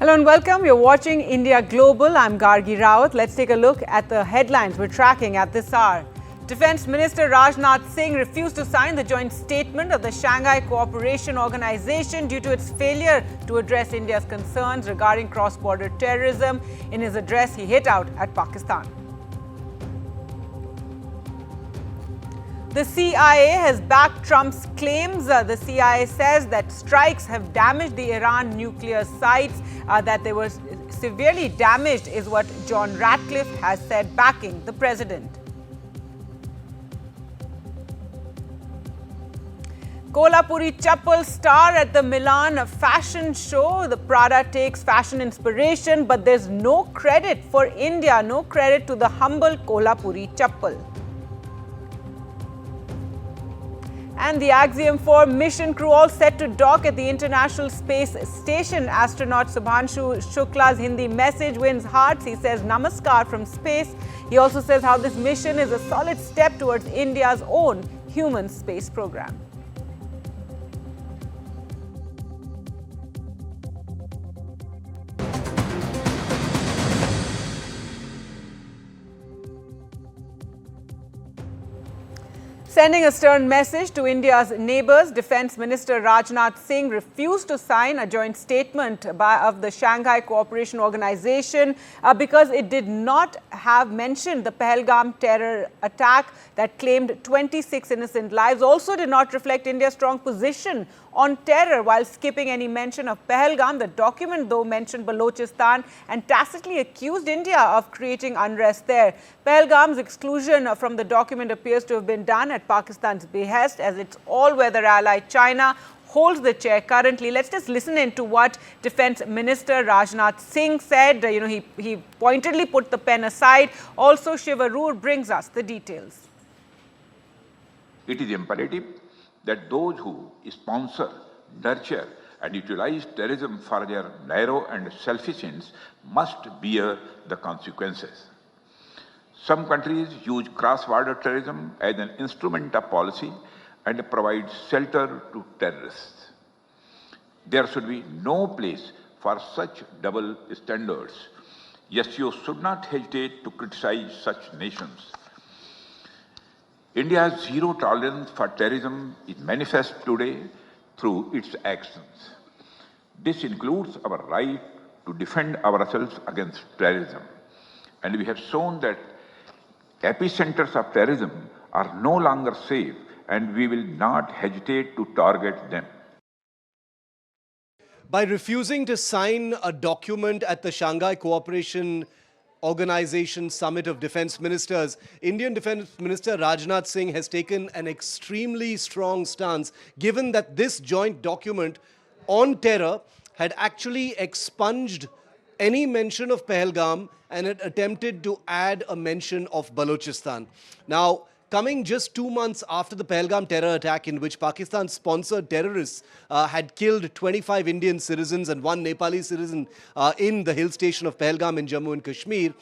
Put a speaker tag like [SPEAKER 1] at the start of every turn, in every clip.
[SPEAKER 1] Hello and welcome. You're watching India Global. I'm Gargi Rawat. Let's take a look at the headlines we're tracking at this hour. Defense Minister Rajnath Singh refused to sign the joint statement of the Shanghai Cooperation Organisation due to its failure to address India's concerns regarding cross-border terrorism. In his address, he hit out at Pakistan. The CIA has backed Trump's claims. The CIA says that strikes have damaged the Iran nuclear sites, that they were severely damaged is what John Ratcliffe has said, backing the president. Kolhapuri chappal star at the Milan fashion show. The Prada takes fashion inspiration, but there's no credit for India, no credit to the humble Kolhapuri chappal. And the Axiom 4 mission crew all set to dock at the International Space Station. Astronaut Subhanshu Shukla's Hindi message wins hearts. He says namaskar from space. He also says how this mission is a solid step towards India's own human space program. Sending a stern message to India's neighbours, Defence Minister Rajnath Singh refused to sign a joint statement of the Shanghai Cooperation Organisation because it did not have mentioned the Pahalgam terror attack that claimed 26 innocent lives. Also did not reflect India's strong position on terror while skipping any mention of Pahalgam. The document, though, mentioned Balochistan and tacitly accused India of creating unrest there. Pahalgam's exclusion from the document appears to have been done at Pakistan's behest, as its all-weather ally China holds the chair currently. Let's just listen in to what Defence Minister Rajnath Singh said. He pointedly put the pen aside. Also, Shiva Roor brings us the details.
[SPEAKER 2] It is imperative that those who sponsor, nurture and utilize terrorism for their narrow and selfish ends must bear the consequences. Some countries use cross-border terrorism as an instrument of policy and provide shelter to terrorists. There should be no place for such double standards. SCO should not hesitate to criticize such nations. India's zero tolerance for terrorism is manifest today through its actions. This includes our right to defend ourselves against terrorism. And we have shown that epicenters of terrorism are no longer safe, and we will not hesitate to target them.
[SPEAKER 3] By refusing to sign a document at the Shanghai Cooperation Organization Summit of Defense Ministers, Indian Defense Minister Rajnath Singh has taken an extremely strong stance, given that this joint document on terror had actually expunged any mention of Pahalgam and had attempted to add a mention of Balochistan. Now, coming just 2 months after the Pahalgam terror attack, in which Pakistan-sponsored terrorists had killed 25 Indian citizens and 1 Nepali citizen in the hill station of Pahalgam in Jammu and Kashmir,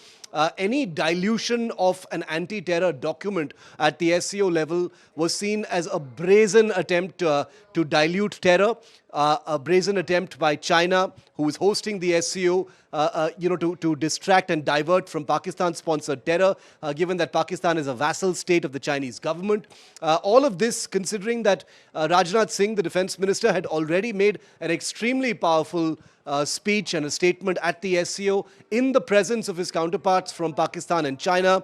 [SPEAKER 3] any dilution of an anti-terror document at the SCO level was seen as a brazen attempt to dilute terror, a brazen attempt by China, who is hosting the SCO, to distract and divert from Pakistan-sponsored terror, given that Pakistan is a vassal state of the Chinese government. All of this considering that Rajnath Singh, the defense minister, had already made an extremely powerful speech and a statement at the SCO in the presence of his counterparts from Pakistan and China,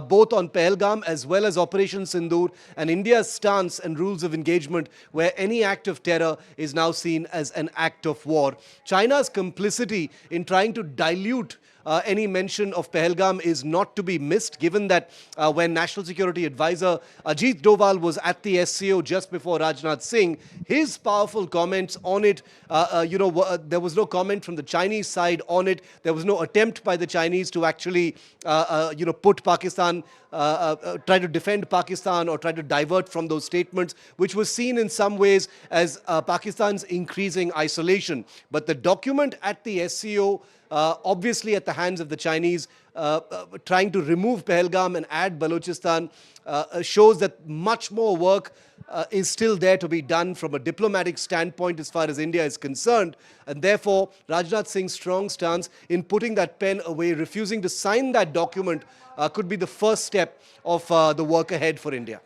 [SPEAKER 3] both on Pahalgam as well as Operation Sindoor, and India's stance and rules of engagement, where any act of terror is now seen as an act of war. China's complicity in trying to dilute any mention of Pahalgam is not to be missed, given that when National Security Advisor Ajit Doval was at the SCO just before Rajnath Singh, his powerful comments on it, there was no comment from the Chinese side on it. There was no attempt by the Chinese to actually, put Pakistan, try to defend Pakistan or try to divert from those statements, which was seen in some ways as Pakistan's increasing isolation. But the document at the SCO, obviously at the hands of the Chinese, trying to remove Pahalgam and add Balochistan, shows that much more work is still there to be done from a diplomatic standpoint as far as India is concerned. And therefore, Rajnath Singh's strong stance in putting that pen away, refusing to sign that document, could be the first step of the work ahead for India.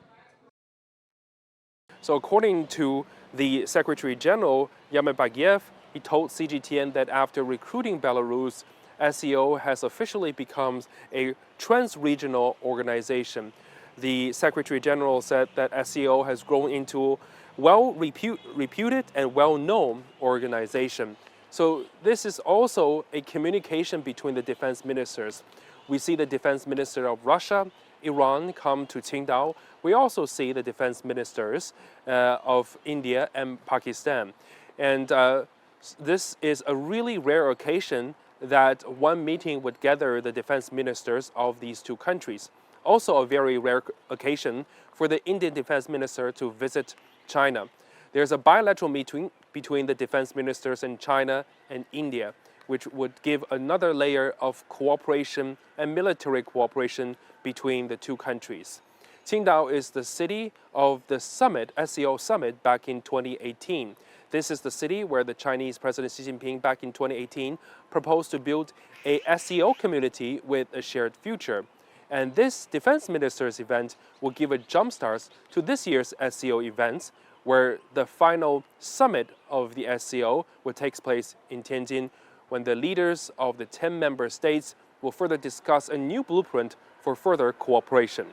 [SPEAKER 4] So according to the Secretary General, Bagiev, he told CGTN that after recruiting Belarus, SCO has officially become a trans-regional organization. The Secretary General said that SCO has grown into well-reputed and well-known organization. So this is also a communication between the defense ministers. We see the defense minister of Russia, Iran come to Qingdao. We also see the defense ministers of India and Pakistan. And this is a really rare occasion that one meeting would gather the defense ministers of these two countries. Also a very rare occasion for the Indian defense minister to visit China. There's a bilateral meeting between the defense ministers in China and India, which would give another layer of cooperation and military cooperation between the two countries. Qingdao is the city of the summit, SCO summit, back in 2018. This is the city where the Chinese President Xi Jinping back in 2018 proposed to build a SCO community with a shared future. And this defense ministers event will give a jumpstart to this year's SCO events, where the final summit of the SCO will take place in Tianjin, when the leaders of the 10 member states will further discuss a new blueprint for further cooperation.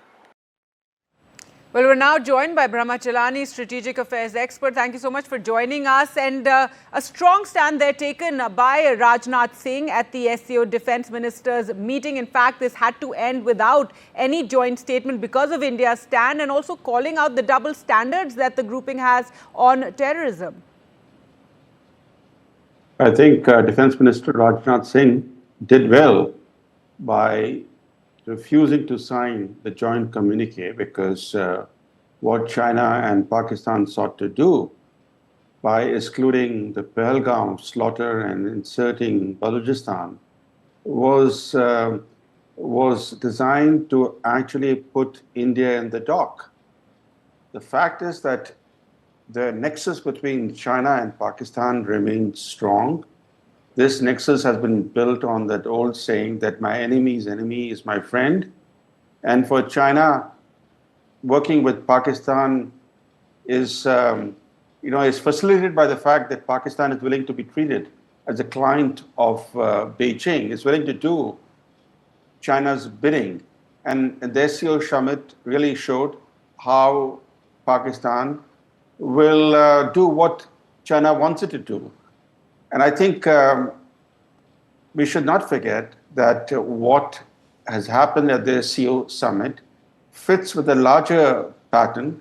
[SPEAKER 1] Well, we're now joined by Brahmachalani, strategic affairs expert. Thank you so much for joining us. And a strong stand there taken by Rajnath Singh at the SCO defense ministers meeting. In fact, this had to end without any joint statement because of India's stand, and also calling out the double standards that the grouping has on terrorism.
[SPEAKER 5] I think Defense Minister Rajnath Singh did well by refusing to sign the joint communique, because what China and Pakistan sought to do by excluding the Pahalgam slaughter and inserting Balochistan was designed to actually put India in the dock. The fact is that the nexus between China and Pakistan remains strong. This nexus has been built on that old saying that my enemy's enemy is my friend. And for China, working with Pakistan is facilitated by the fact that Pakistan is willing to be treated as a client of Beijing, is willing to do China's bidding. And the SCO summit really showed how Pakistan will do what China wants it to do. And I think we should not forget that what has happened at the SCO summit fits with a larger pattern.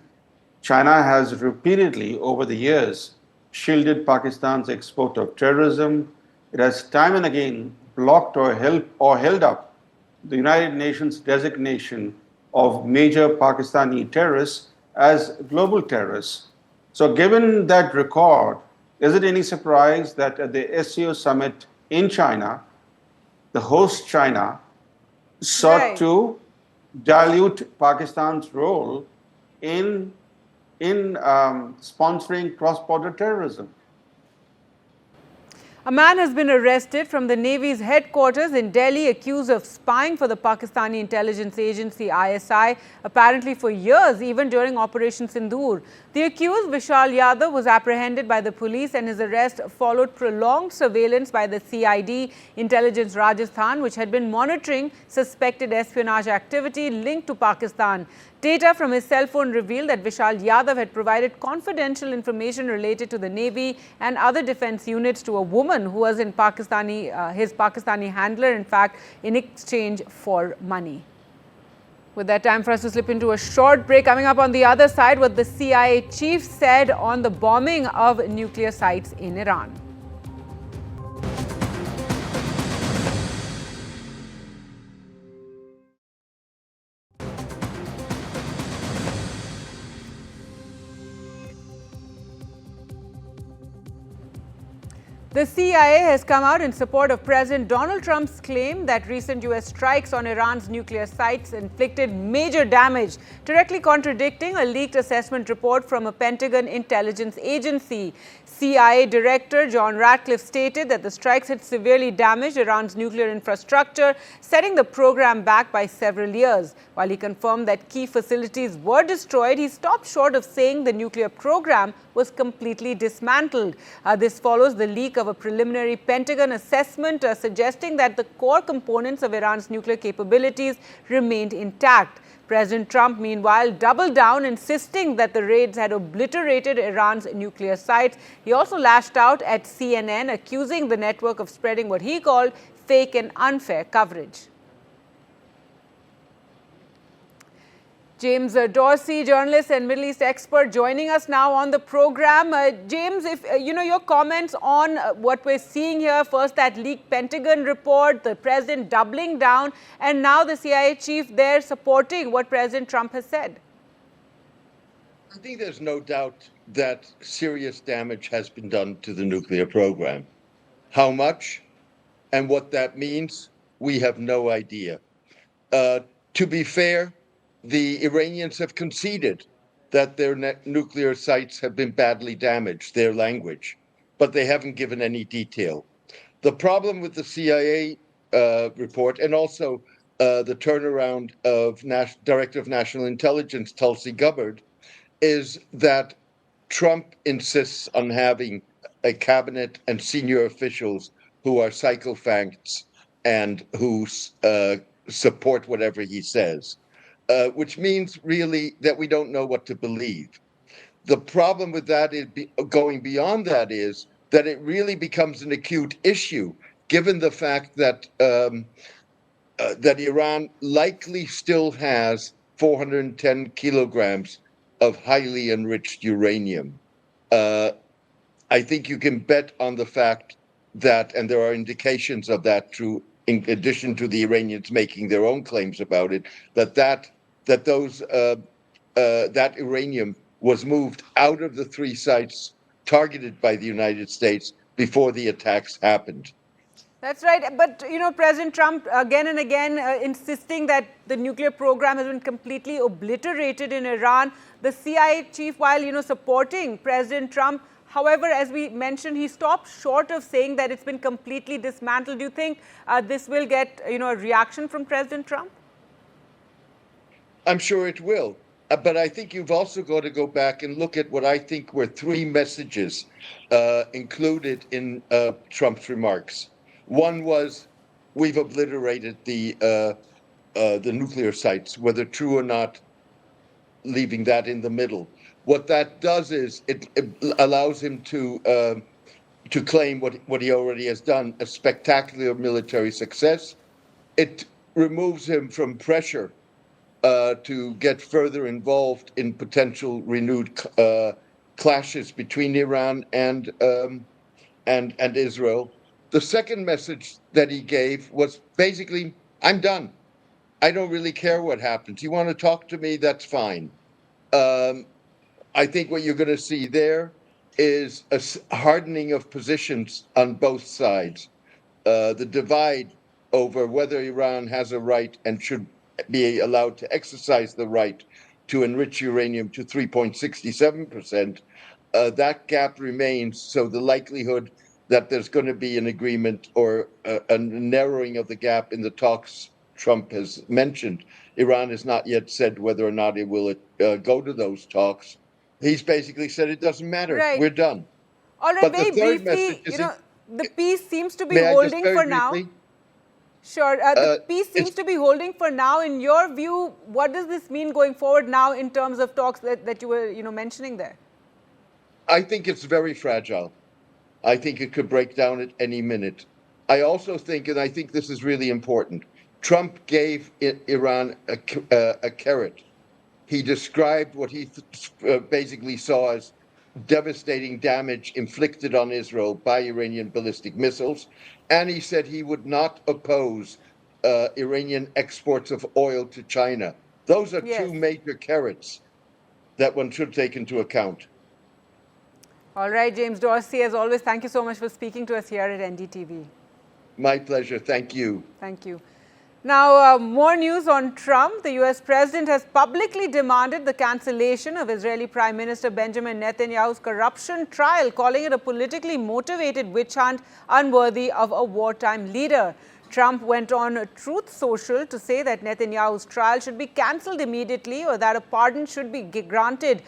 [SPEAKER 5] China has repeatedly over the years shielded Pakistan's export of terrorism. It has time and again blocked or held up the United Nations designation of major Pakistani terrorists as global terrorists. So given that record, is it any surprise that at the SCO summit in China, the host China sought to dilute Pakistan's role in sponsoring cross-border terrorism?
[SPEAKER 1] A man has been arrested from the Navy's headquarters in Delhi, accused of spying for the Pakistani intelligence agency ISI, apparently for years, even during Operation Sindoor. The accused, Vishal Yadav, was apprehended by the police, and his arrest followed prolonged surveillance by the CID, Intelligence Rajasthan, which had been monitoring suspected espionage activity linked to Pakistan. Data from his cell phone revealed that Vishal Yadav had provided confidential information related to the Navy and other defense units to a woman who was in his Pakistani handler, in fact, in exchange for money. With that, time for us to slip into a short break. Coming up on the other side, what the CIA chief said on the bombing of nuclear sites in Iran. The CIA has come out in support of President Donald Trump's claim that recent U.S. strikes on Iran's nuclear sites inflicted major damage, directly contradicting a leaked assessment report from a Pentagon intelligence agency. CIA Director John Ratcliffe stated that the strikes had severely damaged Iran's nuclear infrastructure, setting the program back by several years. While he confirmed that key facilities were destroyed, he stopped short of saying the nuclear program was completely dismantled. This follows the leak of a preliminary Pentagon assessment suggesting that the core components of Iran's nuclear capabilities remained intact. President Trump, meanwhile, doubled down, insisting that the raids had obliterated Iran's nuclear sites. He also lashed out at CNN, accusing the network of spreading what he called fake and unfair coverage. James Dorsey, journalist and Middle East expert, joining us now on the program. James, if your comments on what we're seeing here, first that leaked Pentagon report, the president doubling down, and now the CIA chief there supporting what President Trump has said.
[SPEAKER 6] I think there's no doubt that serious damage has been done to the nuclear program. How much and what that means, we have no idea. To be fair, the Iranians have conceded that their nuclear sites have been badly damaged, their language, but they haven't given any detail. The problem with the CIA report, and also the turnaround of Director of National Intelligence, Tulsi Gabbard, is that Trump insists on having a cabinet and senior officials who are sycophants and who support whatever he says. Which means really that we don't know what to believe. The problem with that is going beyond that is that it really becomes an acute issue, given the fact that that Iran likely still has 410 kilograms of highly enriched uranium. I think you can bet on the fact that, and there are indications of that through, in addition to the Iranians making their own claims about it, that uranium was moved out of the three sites targeted by the United States before the attacks happened.
[SPEAKER 1] That's right. But, President Trump again and again insisting that the nuclear program has been completely obliterated in Iran. The CIA chief, while, supporting President Trump, however, as we mentioned, he stopped short of saying that it's been completely dismantled. Do you think this will get, a reaction from President Trump?
[SPEAKER 6] I'm sure it will. But I think you've also got to go back and look at what I think were three messages included in Trump's remarks. One was, we've obliterated the nuclear sites, whether true or not, leaving that in the middle. What that does is it allows him to claim what he already has done, a spectacular military success. It removes him from pressure to get further involved in potential renewed clashes between Iran and Israel. The second message that he gave was basically, I'm done. I don't really care what happens. You want to talk to me? That's fine. I think what you're going to see there is a hardening of positions on both sides. The divide over whether Iran has a right and should be allowed to exercise the right to enrich uranium to 3.67%, that gap remains. So the likelihood that there's going to be an agreement or a narrowing of the gap in the talks Trump has mentioned. Iran has not yet said whether or not it will go to those talks. He's basically said it doesn't matter.
[SPEAKER 1] Right.
[SPEAKER 6] We're done.
[SPEAKER 1] All right,
[SPEAKER 6] but
[SPEAKER 1] very
[SPEAKER 6] the third
[SPEAKER 1] briefly,
[SPEAKER 6] message
[SPEAKER 1] the peace seems to be holding for now. Sure. The peace seems to be holding for now. In your view, what does this mean going forward now in terms of talks that you were mentioning there?
[SPEAKER 6] I think it's very fragile. I think it could break down at any minute. I also think, and I think this is really important, Trump gave Iran a carrot. He described what he basically saw as devastating damage inflicted on Israel by Iranian ballistic missiles. And he said he would not oppose Iranian exports of oil to China. Those are two major carrots that one should take into account.
[SPEAKER 1] All right, James Dorsey, as always, thank you so much for speaking to us here at NDTV.
[SPEAKER 6] My pleasure. Thank you.
[SPEAKER 1] Thank you. Now, more news on Trump. The US president has publicly demanded the cancellation of Israeli Prime Minister Benjamin Netanyahu's corruption trial, calling it a politically motivated witch hunt unworthy of a wartime leader. Trump went on Truth Social to say that Netanyahu's trial should be cancelled immediately, or that a pardon should be granted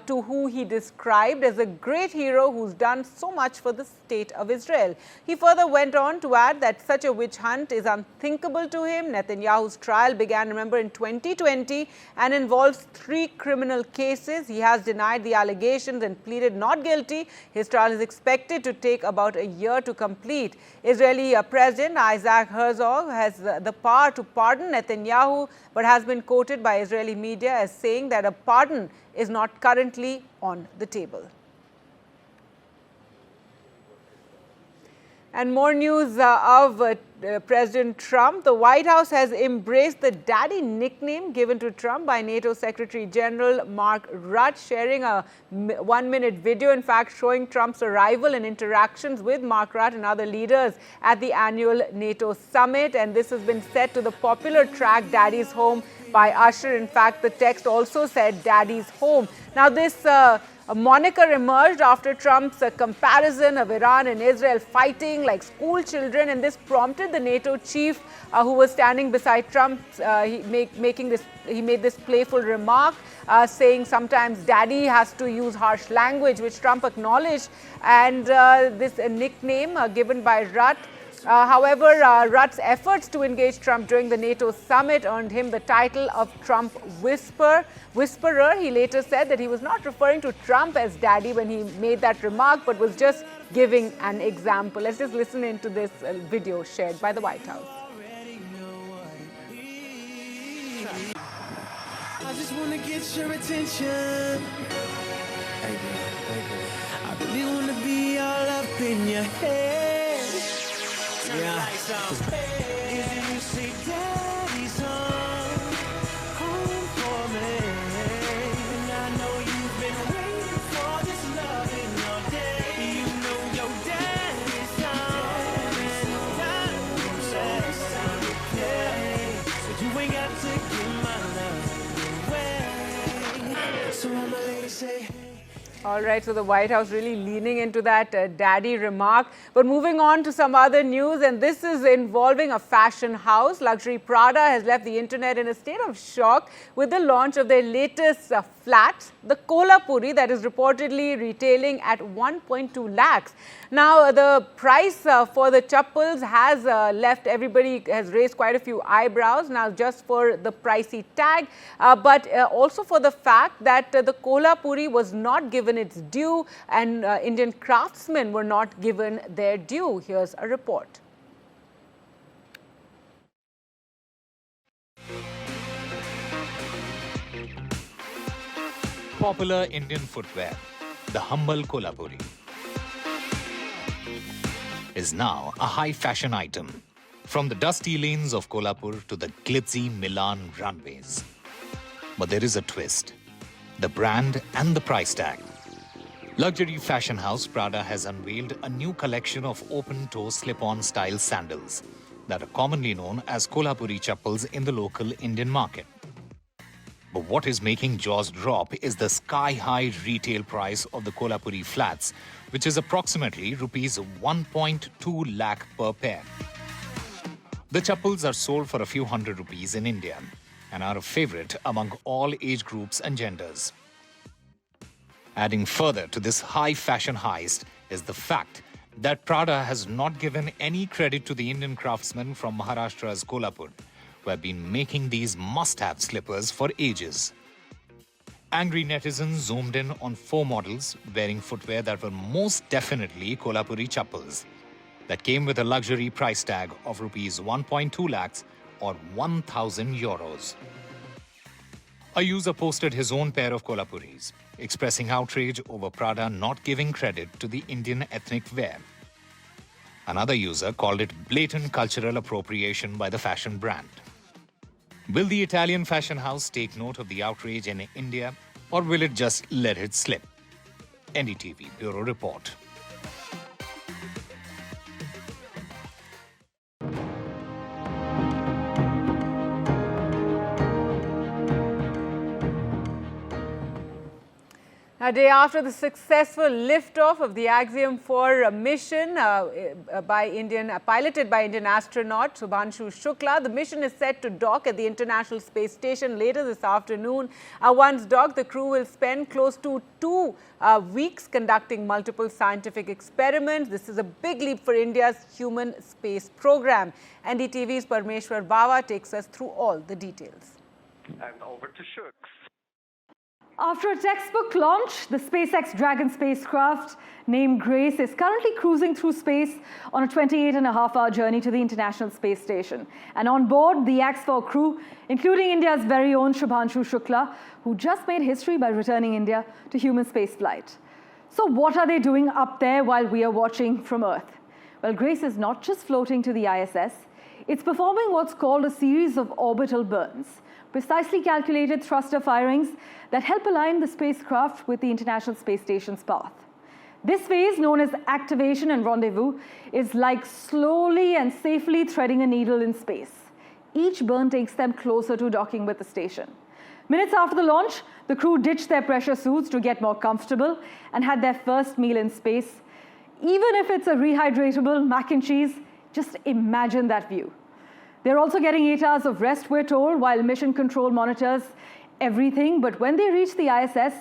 [SPEAKER 1] to who he described as a great hero who's done so much for the state of Israel. He further went on to add that such a witch hunt is unthinkable to him. Netanyahu's trial began, remember, in 2020 and involves 3 criminal cases. He has denied the allegations and pleaded not guilty. His trial is expected to take about a year to complete. Israeli President Isaac Herzog has the power to pardon Netanyahu, but has been quoted by Israeli media as saying that a pardon is not currently on the table. And more news of President Trump. The White House has embraced the daddy nickname given to Trump by NATO Secretary General Mark Rutte, sharing a 1-minute video, in fact, showing Trump's arrival and interactions with Mark Rutte and other leaders at the annual NATO summit. And this has been set to the popular track Daddy's Home by Usher. In fact, the text also said Daddy's Home. Now, this a moniker emerged after Trump's comparison of Iran and Israel fighting like school children, and this prompted the NATO chief who was standing beside Trump. He made this playful remark saying sometimes daddy has to use harsh language, which Trump acknowledged, and this nickname given by Rutte. However, Rutte's efforts to engage Trump during the NATO summit earned him the title of Trump Whisperer. He later said that he was not referring to Trump as daddy when he made that remark, but was just giving an example. Let's just listen into this video shared by the White House.
[SPEAKER 7] I just want to get your attention. Hey girl. I really want to be all up in your head. Yeah. Is it you say daddy's home for me? And I know you've been waiting for this loving all day. You know your daddy's home, and time to pay. So you ain't got to give my love away. So all my ladies say.
[SPEAKER 1] All right, so the White House really leaning into that daddy remark. But moving on to some other news, and this is involving a fashion house. Luxury Prada has left the internet in a state of shock with the launch of their latest flat, the Kolhapuri, that is reportedly retailing at 1.2 lakhs. Now, the price for the chappals has has raised quite a few eyebrows, now just for the pricey tag, but also for the fact that the Kolhapuri was not given its due, and Indian craftsmen were not given their due. Here's a report.
[SPEAKER 8] Popular Indian footwear, the humble Kolhapuri, is now a high fashion item. From the dusty lanes of Kolhapur to the glitzy Milan runways. But there is a twist: the brand and the price tag. Luxury fashion house Prada has unveiled a new collection of open-toe slip-on style sandals that are commonly known as Kolhapuri chappals in the local Indian market. But what is making jaws drop is the sky-high retail price of the Kolhapuri flats, which is approximately rupees 1.2 lakh per pair. The chappals are sold for a few hundred rupees in India and are a favorite among all age groups and genders. Adding further to this high fashion heist is the fact that Prada has not given any credit to the Indian craftsmen from Maharashtra's Kolhapur, who have been making these must-have slippers for ages. Angry netizens zoomed in on 4 models wearing footwear that were most definitely Kolhapuri chappals, that came with a luxury price tag of rupees 1.2 lakhs or 1,000 euros. A user posted his own pair of Kolhapuris, expressing outrage over Prada not giving credit to the Indian ethnic wear. Another user called it blatant cultural appropriation by the fashion brand. Will the Italian fashion house take note of the outrage in India, or will it just let it slip? NDTV Bureau Report.
[SPEAKER 1] A day after the successful liftoff of the Axiom 4 mission piloted by Indian astronaut Shubhanshu Shukla, the mission is set to dock at the International Space Station later this afternoon. Once docked, the crew will spend close to 2 weeks conducting multiple scientific experiments. This is a big leap for India's human space program. NDTV's Parmeshwar Bawa takes us through all the details.
[SPEAKER 9] And over to Shooks.
[SPEAKER 10] After a textbook launch, the SpaceX Dragon spacecraft named Grace is currently cruising through space on a 28.5-hour journey to the International Space Station. And on board, the X4 crew, including India's very own Shubhanshu Shukla, who just made history by returning India to human spaceflight. So what are they doing up there while we are watching from Earth? Well, Grace is not just floating to the ISS, it's performing what's called a series of orbital burns, precisely calculated thruster firings that help align the spacecraft with the International Space Station's path. This phase, known as activation and rendezvous, is like slowly and safely threading a needle in space. Each burn takes them closer to docking with the station. Minutes after the launch, the crew ditched their pressure suits to get more comfortable and had their first meal in space. Even if it's a rehydratable mac and cheese, just imagine that view. They're also getting 8 hours of rest, we're told, while mission control monitors everything. But when they reach the ISS,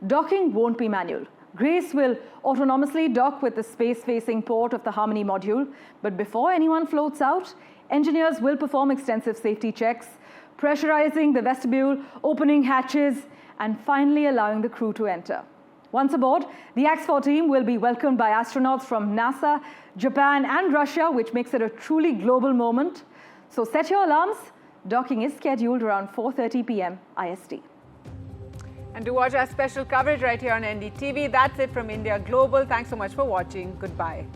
[SPEAKER 10] docking won't be manual. Grace will autonomously dock with the space-facing port of the Harmony module. But before anyone floats out, engineers will perform extensive safety checks, pressurizing the vestibule, opening hatches, and finally allowing the crew to enter. Once aboard, the X4 team will be welcomed by astronauts from NASA, Japan, and Russia, which makes it a truly global moment. So set your alarms. Docking is scheduled around 4:30 p.m. IST.
[SPEAKER 1] And to watch our special coverage right here on NDTV. That's it from India Global. Thanks so much for watching. Goodbye.